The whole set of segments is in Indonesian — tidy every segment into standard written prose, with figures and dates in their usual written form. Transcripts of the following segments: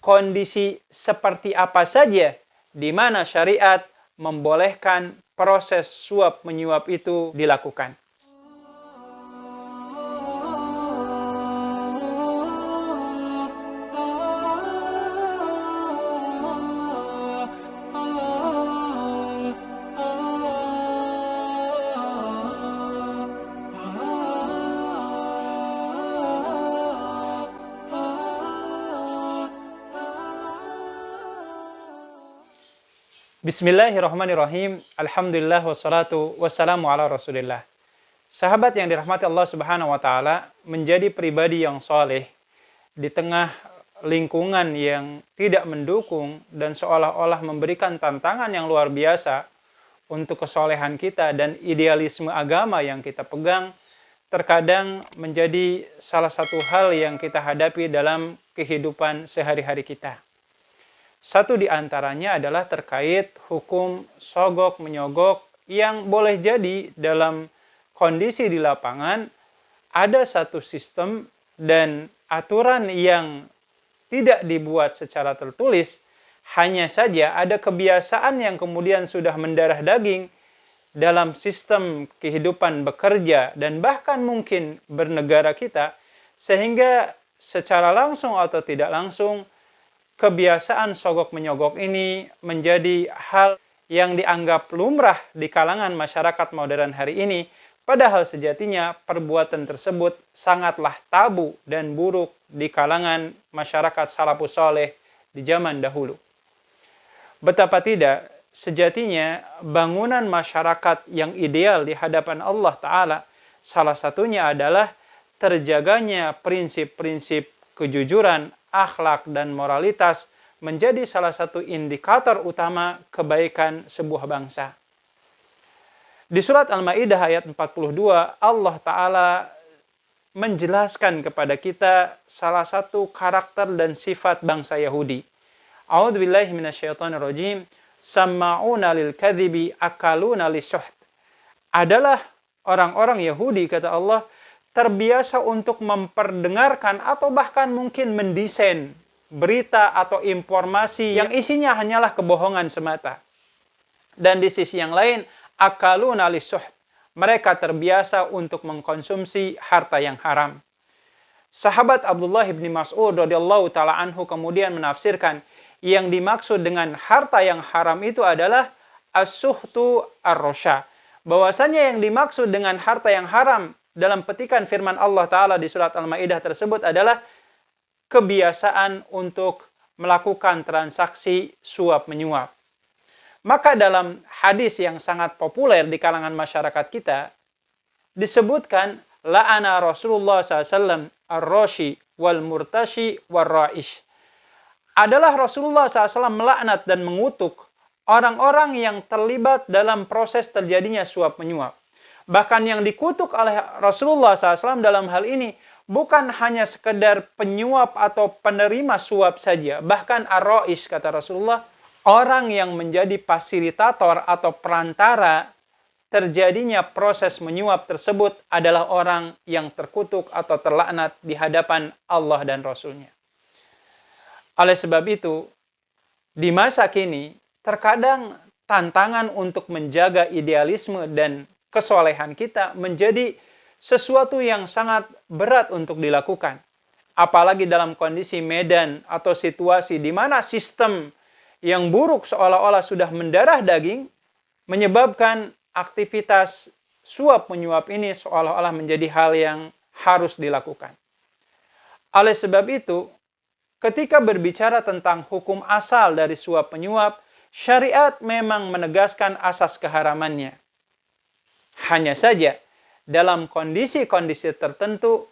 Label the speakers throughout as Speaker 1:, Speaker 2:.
Speaker 1: kondisi seperti apa saja di mana syariat membolehkan proses suap menyuap itu dilakukan. Bismillahirrahmanirrahim. Alhamdulillah wassalatu wassalamu ala Rasulillah. Sahabat yang dirahmati Allah Subhanahu wa taala, menjadi pribadi yang soleh di tengah lingkungan yang tidak mendukung dan seolah-olah memberikan tantangan yang luar biasa untuk kesolehan kita dan idealisme agama yang kita pegang, terkadang menjadi salah satu hal yang kita hadapi dalam kehidupan sehari-hari kita. Satu di antaranya adalah terkait hukum sogok menyogok yang boleh jadi dalam kondisi di lapangan ada satu sistem dan aturan yang tidak dibuat secara tertulis, hanya saja ada kebiasaan yang kemudian sudah mendarah daging dalam sistem kehidupan bekerja dan bahkan mungkin bernegara kita, sehingga secara langsung atau tidak langsung kebiasaan sogok menyogok ini menjadi hal yang dianggap lumrah di kalangan masyarakat modern hari ini, padahal sejatinya perbuatan tersebut sangatlah tabu dan buruk di kalangan masyarakat salafus saleh di zaman dahulu. Betapa tidak, sejatinya bangunan masyarakat yang ideal di hadapan Allah Ta'ala salah satunya adalah terjaganya prinsip-prinsip kejujuran, akhlak dan moralitas menjadi salah satu indikator utama kebaikan sebuah bangsa. Di surat Al-Maidah ayat 42, Allah Ta'ala menjelaskan kepada kita salah satu karakter dan sifat bangsa Yahudi. A'udzubillahi minasyaitonirrajim. Samma'una lil kadhibi akaluna lisyuht. Adalah orang-orang Yahudi, kata Allah, terbiasa untuk memperdengarkan atau bahkan mungkin mendesain berita atau informasi yang isinya hanyalah kebohongan semata. Dan di sisi yang lain, akaluna lisuht, mereka terbiasa untuk mengkonsumsi harta yang haram. Sahabat Abdullah bin Mas'ud radhiyallahu taala anhu kemudian menafsirkan yang dimaksud dengan harta yang haram itu adalah as-suhtu ar-rosya. Bahwasanya yang dimaksud dengan harta yang haram dalam petikan firman Allah Ta'ala di surat Al-Maidah tersebut adalah kebiasaan untuk melakukan transaksi suap menyuap. Maka dalam hadis yang sangat populer di kalangan masyarakat kita disebutkan la'ana Rasulullah SAW ar-rashi wal murtashi wal ra'ish. Adalah Rasulullah SAW melaknat dan mengutuk orang-orang yang terlibat dalam proses terjadinya suap menyuap. Bahkan yang dikutuk oleh Rasulullah SAW dalam hal ini bukan hanya sekedar penyuap atau penerima suap saja. Bahkan ar-ra'ish, kata Rasulullah, orang yang menjadi fasilitator atau perantara terjadinya proses menyuap tersebut adalah orang yang terkutuk atau terlaknat di hadapan Allah dan Rasulnya. Oleh sebab itu, di masa kini, terkadang tantangan untuk menjaga idealisme dan kesolehan kita menjadi sesuatu yang sangat berat untuk dilakukan. Apalagi dalam kondisi medan atau situasi di mana sistem yang buruk seolah-olah sudah mendarah daging, menyebabkan aktivitas suap menyuap ini seolah-olah menjadi hal yang harus dilakukan. Oleh sebab itu, ketika berbicara tentang hukum asal dari suap menyuap, syariat memang menegaskan asas keharamannya. Hanya saja, dalam kondisi-kondisi tertentu,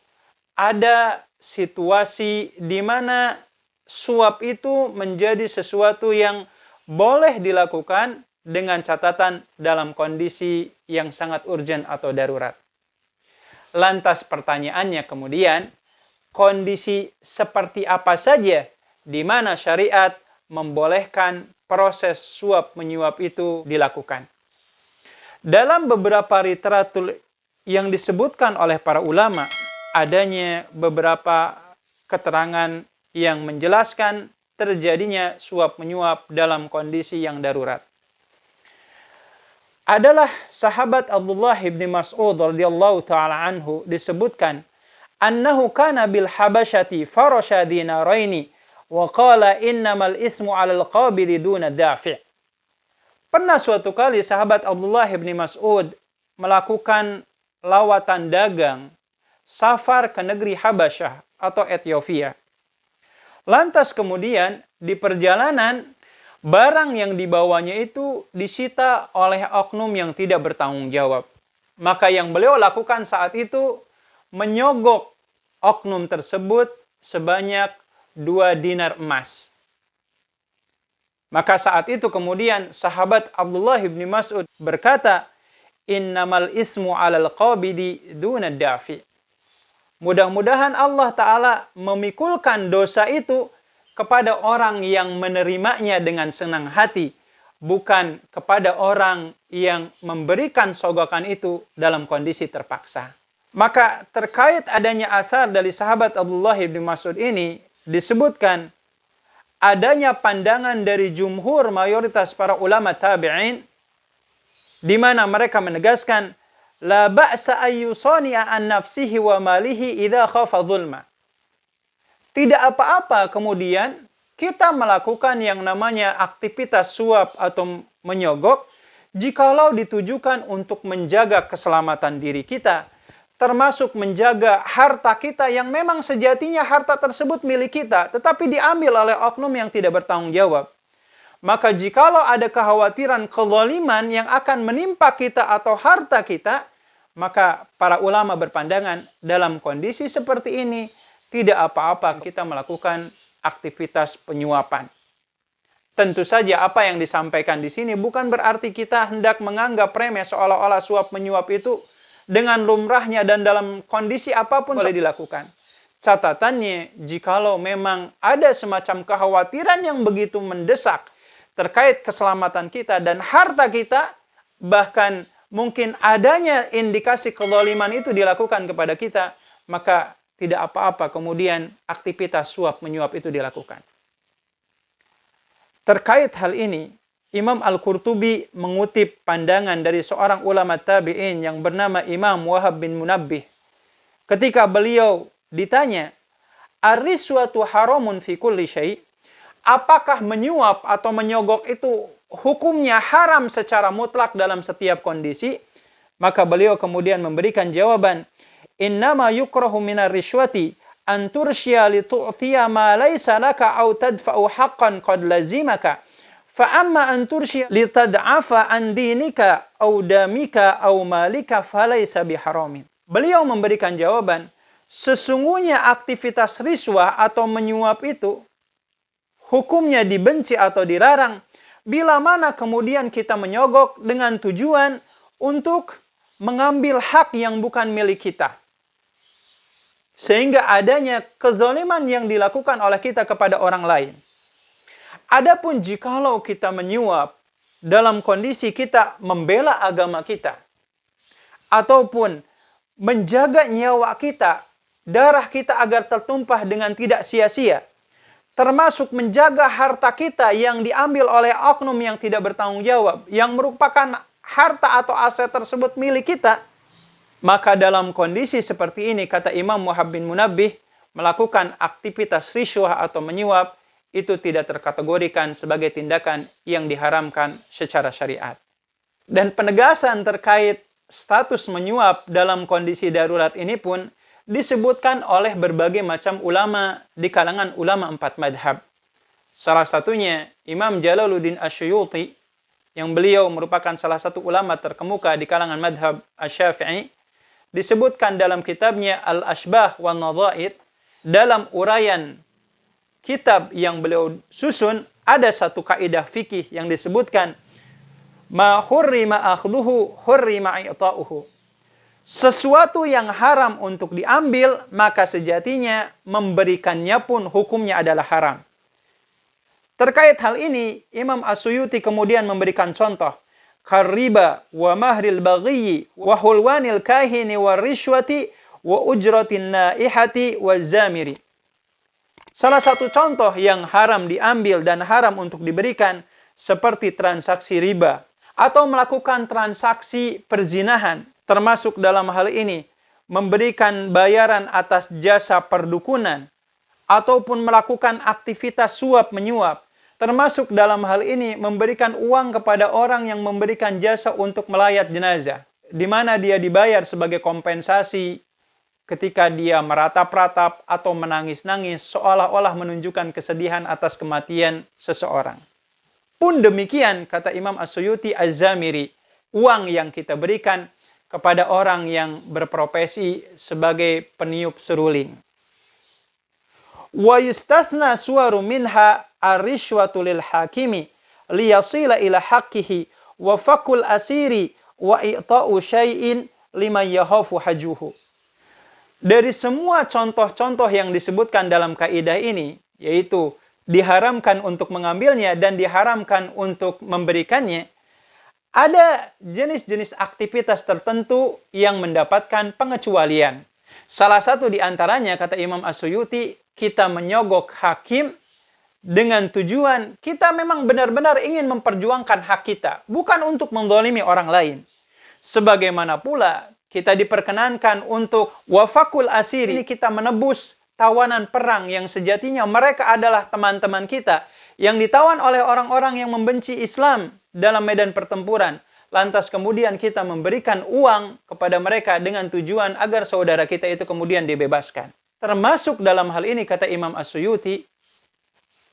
Speaker 1: ada situasi di mana suap itu menjadi sesuatu yang boleh dilakukan dengan catatan dalam kondisi yang sangat urgent atau darurat. Lantas pertanyaannya kemudian, kondisi seperti apa saja di mana syariat membolehkan proses suap menyuap itu dilakukan? Dalam beberapa literatur yang disebutkan oleh para ulama, adanya beberapa keterangan yang menjelaskan terjadinya suap-menyuap dalam kondisi yang darurat. Adalah sahabat Abdullah bin Mas'ud radhiyallahu taala anhu disebutkan annahu kana bil habasyati farasha dinaraini wa qala innamal itsmu 'alal qabili duna dafi'. Pernah suatu kali sahabat Abdullah bin Mas'ud melakukan lawatan dagang safar ke negeri Habasyah atau Ethiopia. Lantas kemudian di perjalanan barang yang dibawanya itu disita oleh oknum yang tidak bertanggung jawab. Maka yang beliau lakukan saat itu menyogok oknum tersebut sebanyak 2 dinar emas. Maka saat itu kemudian sahabat Abdullah bin Mas'ud berkata, "Innamal ismu 'alal qabidi duna dafi." Mudah-mudahan Allah Ta'ala memikulkan dosa itu kepada orang yang menerimanya dengan senang hati, bukan kepada orang yang memberikan sogokan itu dalam kondisi terpaksa. Maka terkait adanya asar dari sahabat Abdullah bin Mas'ud ini, disebutkan adanya pandangan dari jumhur mayoritas para ulama tabi'in, di mana mereka menegaskan, la ba'sa ayyusani'a an nafsihi wa malihi idza khafa zulma. Tidak apa-apa kemudian kita melakukan yang namanya aktivitas suap atau menyogok jikalau ditujukan untuk menjaga keselamatan diri kita, termasuk menjaga harta kita yang memang sejatinya harta tersebut milik kita, tetapi diambil oleh oknum yang tidak bertanggung jawab. Maka jikalau ada kekhawatiran kezaliman yang akan menimpa kita atau harta kita, maka para ulama berpandangan dalam kondisi seperti ini tidak apa-apa kita melakukan aktivitas penyuapan. Tentu saja apa yang disampaikan di sini bukan berarti kita hendak menganggap remeh seolah-olah suap menyuap itu dengan lumrahnya dan dalam kondisi apapun boleh dilakukan. Catatannya, jikalau memang ada semacam kekhawatiran yang begitu mendesak terkait keselamatan kita dan harta kita, bahkan mungkin adanya indikasi kezaliman itu dilakukan kepada kita, maka tidak apa-apa kemudian aktivitas suap menyuap itu dilakukan. Terkait hal ini, Imam Al-Qurtubi mengutip pandangan dari seorang ulama tabi'in yang bernama Imam Wahab bin Munabbih. Ketika beliau ditanya, "Ar-riswatu haramun fi kulli syai'?" Apakah menyuap atau menyogok itu hukumnya haram secara mutlak dalam setiap kondisi? Maka beliau kemudian memberikan jawaban, "Innama yukrahu minar rishwati an turshiya li tu'tiya ma laysa laka aw tadfa'u haqqan qad lazimaka. Fa amma an turshiya li tad'afa an dinika aw damika aw malika falaysa biharamin." Beliau memberikan jawaban, sesungguhnya aktivitas riswah atau menyuap itu hukumnya dibenci atau dilarang bila mana kemudian kita menyogok dengan tujuan untuk mengambil hak yang bukan milik kita. Sehingga adanya kezaliman yang dilakukan oleh kita kepada orang lain. Adapun jikalau kita menyuap dalam kondisi kita membela agama kita, ataupun menjaga nyawa kita, darah kita agar tertumpah dengan tidak sia-sia, termasuk menjaga harta kita yang diambil oleh oknum yang tidak bertanggung jawab, yang merupakan harta atau aset tersebut milik kita, maka dalam kondisi seperti ini, kata Imam Wahab bin Munabbih, melakukan aktivitas riswah atau menyuap itu tidak terkategorikan sebagai tindakan yang diharamkan secara syariat. Dan penegasan terkait status menyuap dalam kondisi darurat ini pun disebutkan oleh berbagai macam ulama di kalangan ulama 4 madhab. Salah satunya Imam Jalaluddin Asy-Syuyuti, yang beliau merupakan salah satu ulama terkemuka di kalangan madhab Asy-Syafi'i, disebutkan dalam kitabnya Al-Ashbah wan Nadhair, dalam uraian kitab yang beliau susun, ada satu kaidah fikih yang disebutkan, ma hurrima akhdhuhu hurrima i'ta'uhu. Sesuatu yang haram untuk diambil, maka sejatinya memberikannya pun hukumnya adalah haram. Terkait hal ini, Imam As-Suyuti kemudian memberikan contoh. Kariba wa mahril baghi wa hulwanil kahini wa rishwati wa ujratin naihati wa zamiri. Salah satu contoh yang haram diambil dan haram untuk diberikan seperti transaksi riba atau melakukan transaksi perzinahan, termasuk dalam hal ini memberikan bayaran atas jasa perdukunan ataupun melakukan aktivitas suap menyuap, termasuk dalam hal ini memberikan uang kepada orang yang memberikan jasa untuk melayat jenazah, di mana dia dibayar sebagai kompensasi ketika dia meratap-ratap atau menangis-nangis seolah-olah menunjukkan kesedihan atas kematian seseorang. Pun demikian, kata Imam As-Suyuti Az-Zamiri, uang yang kita berikan kepada orang yang berprofesi sebagai peniup seruling. Wa yustathna suwaru minha ar-rishwatu lil hakimi liyasila ila haqqihi wa fakul asiri wa i'ta'u syai'in liman yahafu hajuhu. Dari semua contoh-contoh yang disebutkan dalam kaidah ini, yaitu diharamkan untuk mengambilnya dan diharamkan untuk memberikannya, ada jenis-jenis aktivitas tertentu yang mendapatkan pengecualian. Salah satu di antaranya, kata Imam As-Suyuti, kita menyogok hakim dengan tujuan kita memang benar-benar ingin memperjuangkan hak kita, bukan untuk menzalimi orang lain. Sebagaimana pula kita diperkenankan untuk wafakul asiri, ini kita menebus tawanan perang yang sejatinya mereka adalah teman-teman kita yang ditawan oleh orang-orang yang membenci Islam dalam medan pertempuran. Lantas kemudian kita memberikan uang kepada mereka dengan tujuan agar saudara kita itu kemudian dibebaskan. Termasuk dalam hal ini, kata Imam As-Suyuti,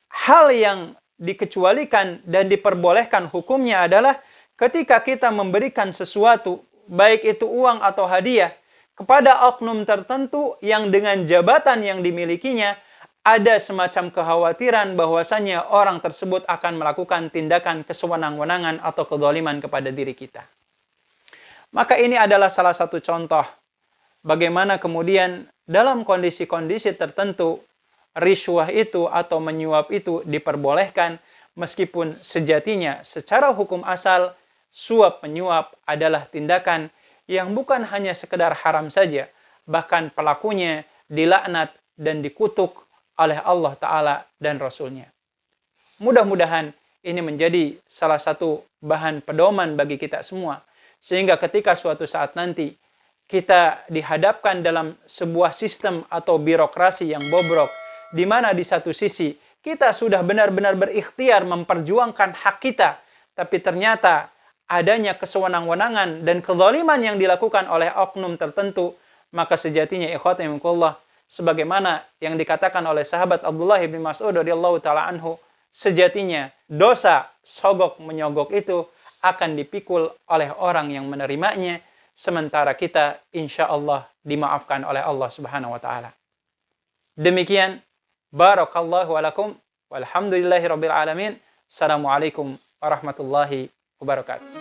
Speaker 1: hal yang dikecualikan dan diperbolehkan hukumnya adalah ketika kita memberikan sesuatu, baik itu uang atau hadiah, kepada oknum tertentu yang dengan jabatan yang dimilikinya ada semacam kekhawatiran bahwasannya orang tersebut akan melakukan tindakan kesewenang-wenangan atau kezaliman kepada diri kita. Maka ini adalah salah satu contoh bagaimana kemudian dalam kondisi-kondisi tertentu riswah itu atau menyuap itu diperbolehkan, meskipun sejatinya secara hukum asal suap menyuap adalah tindakan yang bukan hanya sekedar haram saja, bahkan pelakunya dilaknat dan dikutuk oleh Allah Ta'ala dan Rasulnya. Mudah-mudahan ini menjadi salah satu bahan pedoman bagi kita semua, sehingga ketika suatu saat nanti kita dihadapkan dalam sebuah sistem atau birokrasi yang bobrok, di mana di satu sisi kita sudah benar-benar berikhtiar memperjuangkan hak kita, tapi ternyata adanya kesewenang-wenangan dan kezaliman yang dilakukan oleh oknum tertentu, maka sejatinya ikhwati fillah, sebagaimana yang dikatakan oleh sahabat Abdullah bin Mas'ud radhiyallahu taala anhu, sejatinya dosa sogok menyogok itu akan dipikul oleh orang yang menerimanya, sementara kita insya Allah dimaafkan oleh Allah Subhanahu wa taala. Demikian, barakallahu walakum walhamdulillahi rabbil alamin. Assalamualaikum warahmatullahi wabarakatuh.